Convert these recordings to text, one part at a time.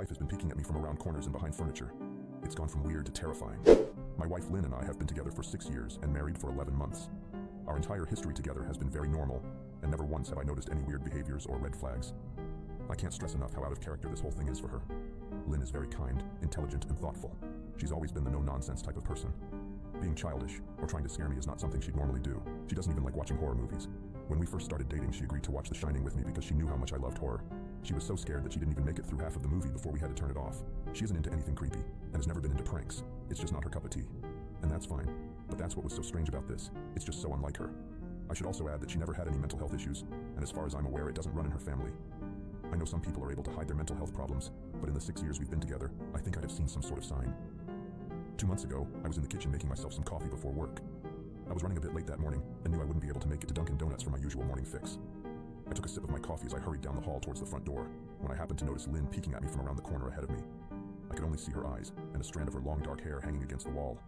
wife has been peeking at me from around corners and behind furniture. It's gone from weird to terrifying. My wife Lynn and I have been together for 6 years and married for 11 months. Our entire history together has been very normal, and never once have I noticed any weird behaviors or red flags. I can't stress enough how out of character this whole thing is for her. Lynn is very kind, intelligent, and thoughtful. She's always been the no-nonsense type of person. Being childish or trying to scare me is not something she'd normally do. She doesn't even like watching horror movies. When we first started dating, she agreed to watch The Shining with me because she knew how much I loved horror. She was so scared that she didn't even make it through half of the movie before we had to turn it off. She isn't into anything creepy, and has never been into pranks. It's just not her cup of tea. And that's fine. But that's what was so strange about this. It's just so unlike her. I should also add that she never had any mental health issues, and as far as I'm aware, it doesn't run in her family. I know some people are able to hide their mental health problems, but in the 6 years we've been together, I think I'd have seen some sort of sign. 2 months ago, I was in the kitchen making myself some coffee before work. I was running a bit late that morning, and knew I wouldn't be able to make it to Dunkin' Donuts for my usual morning fix. I took a sip of my coffee as I hurried down the hall towards the front door, when I happened to notice Lynn peeking at me from around the corner ahead of me. I could only see her eyes, and a strand of her long dark hair hanging against the wall.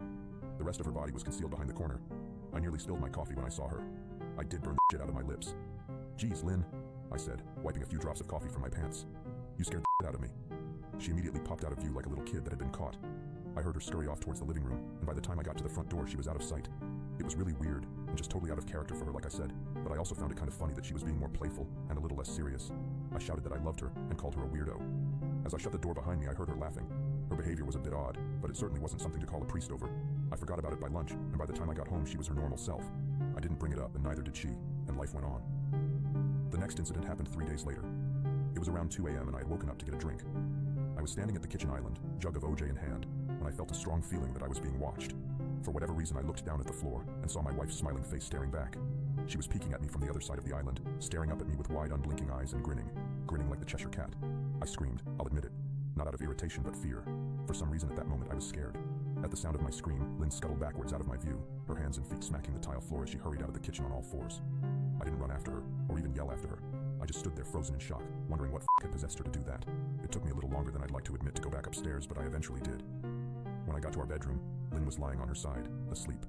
The rest of her body was concealed behind the corner. I nearly spilled my coffee when I saw her. I did burn the shit out of my lips. "Geez, Lynn," I said, wiping a few drops of coffee from my pants. "You scared the shit out of me." She immediately popped out of view like a little kid that had been caught. I heard her scurry off towards the living room, and by the time I got to the front door, she was out of sight. It was really weird, and just totally out of character for her, like I said, but I also found it kind of funny that she was being more playful and a little less serious. I shouted that I loved her and called her a weirdo. As I shut the door behind me, I heard her laughing. Her behavior was a bit odd, but it certainly wasn't something to call a priest over. I forgot about it by lunch, and by the time I got home, she was her normal self. I didn't bring it up, and neither did she, and life went on. The next incident happened 3 days later. It was around 2 a.m., and I had woken up to get a drink. I was standing at the kitchen island, jug of OJ in hand, when I felt a strong feeling that I was being watched. For whatever reason, I looked down at the floor and saw my wife's smiling face staring back. She was peeking at me from the other side of the island, staring up at me with wide, unblinking eyes and grinning like the Cheshire Cat. I screamed, I'll admit it, not out of irritation but fear. For some reason at that moment I was scared. At the sound of my scream, Lynn scuttled backwards out of my view, her hands and feet smacking the tile floor as she hurried out of the kitchen on all fours. I didn't run after her, or even yell after her. I just stood there frozen in shock, wondering what had possessed her to do that. It took me a little longer than I'd like to admit to go back upstairs, but I eventually did. When I got to our bedroom, Lynn was lying on her side, asleep.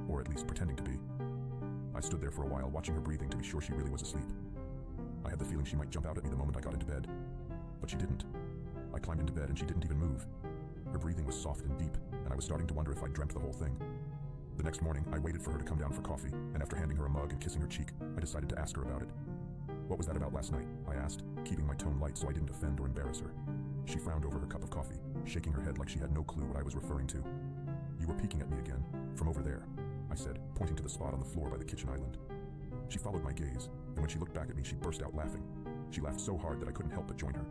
Or at least pretending to be. I stood there for a while, watching her breathing to be sure she really was asleep. I had the feeling she might jump out at me the moment I got into bed. But she didn't. I climbed into bed and she didn't even move. Her breathing was soft and deep, and I was starting to wonder if I'd dreamt the whole thing. The next morning, I waited for her to come down for coffee, and after handing her a mug and kissing her cheek, I decided to ask her about it. "What was that about last night?" I asked, keeping my tone light so I didn't offend or embarrass her. She frowned over her cup of coffee, shaking her head like she had no clue what I was referring to. "You were peeking at me again, from over there," I said, pointing to the spot on the floor by the kitchen island. She followed my gaze, and when she looked back at me, she burst out laughing. She laughed so hard that I couldn't help but join her.